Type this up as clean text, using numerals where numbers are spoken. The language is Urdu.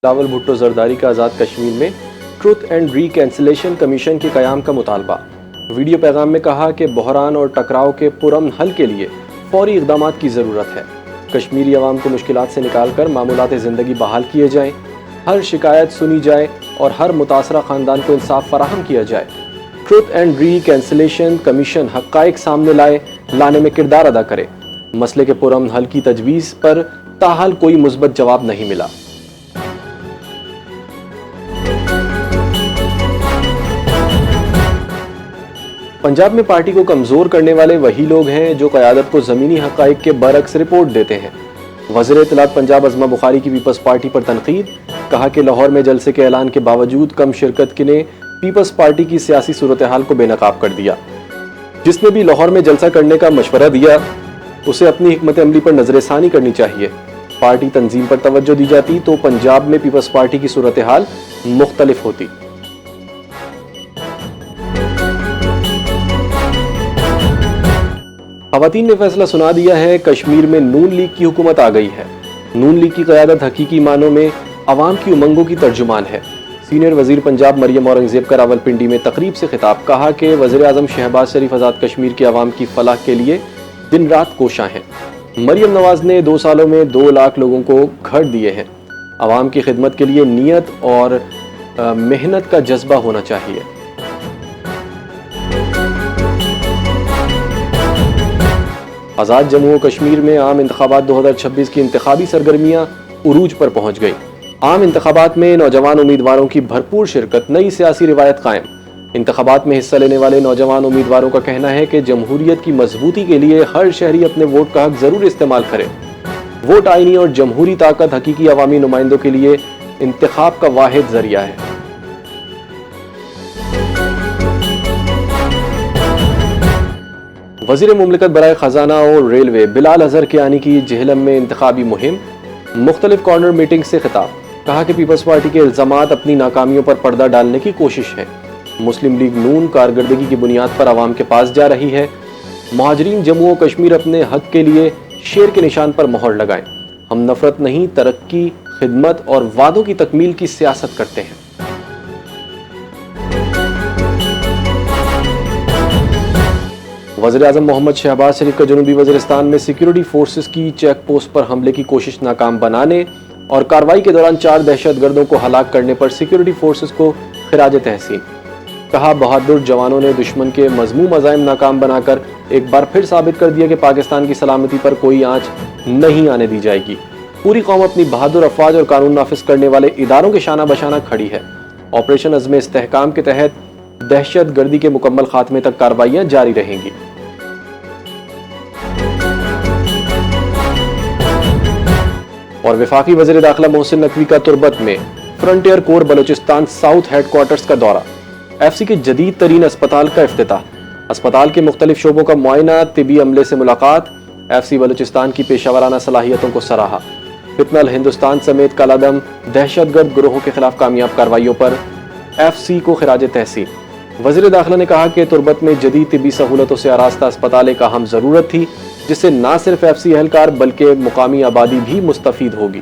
بلاول بھٹو زرداری کا آزاد کشمیر میں ٹروتھ اینڈ ریکنسیلیشن کمیشن کے قیام کا مطالبہ۔ ویڈیو پیغام میں کہا کہ بحران اور ٹکراؤ کے پرامن حل کے لیے فوری اقدامات کی ضرورت ہے۔ کشمیری عوام کو مشکلات سے نکال کر معمولات زندگی بحال کیے جائیں، ہر شکایت سنی جائے اور ہر متاثرہ خاندان کو انصاف فراہم کیا جائے۔ ٹروتھ اینڈ ریکنسیلیشن کمیشن حقائق سامنے لانے میں کردار ادا کرے۔ مسئلے کے پرامن حل کی تجویز پر تاحال کوئی مثبت جواب نہیں ملا۔ پنجاب میں پارٹی کو کمزور کرنے والے وہی لوگ ہیں جو قیادت کو زمینی حقائق کے برعکس رپورٹ دیتے ہیں۔ وزیر اطلاعات پنجاب عظمہ بخاری کی پیپلز پارٹی پر تنقید، کہا کہ لاہور میں جلسے کے اعلان کے باوجود کم شرکت نے پیپلز پارٹی کی سیاسی صورتحال کو بے نقاب کر دیا۔ جس نے بھی لاہور میں جلسہ کرنے کا مشورہ دیا اسے اپنی حکمت عملی پر نظر ثانی کرنی چاہیے۔ پارٹی تنظیم پر توجہ دی جاتی تو پنجاب میں پیپلز پارٹی کی صورتحال مختلف ہوتی۔ خواتین نے فیصلہ سنا دیا ہے، کشمیر میں نون لیگ کی حکومت آ گئی ہے۔ نون لیگ کی قیادت حقیقی معنوں میں عوام کی امنگوں کی ترجمان ہے۔ سینئر وزیر پنجاب مریم اورنگزیب کا راولپنڈی میں تقریب سے خطاب، کہا کہ وزیر اعظم شہباز شریف آزاد کشمیر کے عوام کی فلاح کے لیے دن رات کوشاں ہیں۔ مریم نواز نے 2 سالوں میں 2 لاکھ لوگوں کو گھر دیے ہیں۔ عوام کی خدمت کے لیے نیت اور محنت کا جذبہ ہونا چاہیے۔ آزاد جموں و کشمیر میں عام انتخابات 2026 کی انتخابی سرگرمیاں عروج پر پہنچ گئی۔ عام انتخابات میں نوجوان امیدواروں کی بھرپور شرکت، نئی سیاسی روایت قائم۔ انتخابات میں حصہ لینے والے نوجوان امیدواروں کا کہنا ہے کہ جمہوریت کی مضبوطی کے لیے ہر شہری اپنے ووٹ کا حق ضرور استعمال کرے۔ ووٹ آئینی اور جمہوری طاقت حقیقی عوامی نمائندوں کے لیے انتخاب کا واحد ذریعہ ہے۔ وزیر مملکت برائے خزانہ اور ریلوے بلال اظہر کے آنے کی جہلم میں انتخابی مہم، مختلف کارنر میٹنگ سے خطاب، کہا کہ پیپلز پارٹی کے الزامات اپنی ناکامیوں پر پردہ ڈالنے کی کوشش ہے۔ مسلم لیگ نون کارکردگی کی بنیاد پر عوام کے پاس جا رہی ہے۔ مہاجرین جموں و کشمیر اپنے حق کے لیے شیر کے نشان پر مہر لگائیں۔ ہم نفرت نہیں، ترقی، خدمت اور وعدوں کی تکمیل کی سیاست کرتے ہیں۔ وزیر اعظم محمد شہباز شریف کا جنوبی وزیرستان میں سیکیورٹی فورسز کی چیک پوسٹ پر حملے کی کوشش ناکام بنانے اور کارروائی کے دوران 4 دہشت گردوں کو ہلاک کرنے پر سیکیورٹی فورسز کو خراج تحسین۔ کہا بہادر جوانوں نے دشمن کے مذموم عزائم ناکام بنا کر ایک بار پھر ثابت کر دیا کہ پاکستان کی سلامتی پر کوئی آنچ نہیں آنے دی جائے گی۔ پوری قوم اپنی بہادر افواج اور قانون نافذ کرنے والے اداروں کے شانہ بشانہ کھڑی ہے۔ آپریشن عزم استحکام کے تحت دہشت گردی کے مکمل خاتمے تک کارروائیاں جاری رہیں گی۔ اور وفاقی وزیر داخلہ محسن نقوی کا تربت میں فرنٹیئر کور بلوچستان ساؤتھ ہیڈ کوارٹرز کا دورہ، ایف سی کے جدید ترین اسپتال کا افتتاح، اسپتال کے مختلف شعبوں کا معائنہ، طبی عملے سے ملاقات، ایف سی بلوچستان کی پیشہ ورانہ صلاحیتوں کو سراہا۔ فتنہ الہندوستان سمیت کالعدم دہشت گرد گروہوں کے خلاف کامیاب کارروائیوں پر ایف سی کو خراج تحسین۔ وزیر داخلہ نے کہا کہ تربت میں جدید طبی سہولتوں سے آراستہ اسپتال ایک اہم ضرورت تھی، جس سے نہ صرف ایف سی اہلکار بلکہ مقامی آبادی بھی مستفید ہوگی۔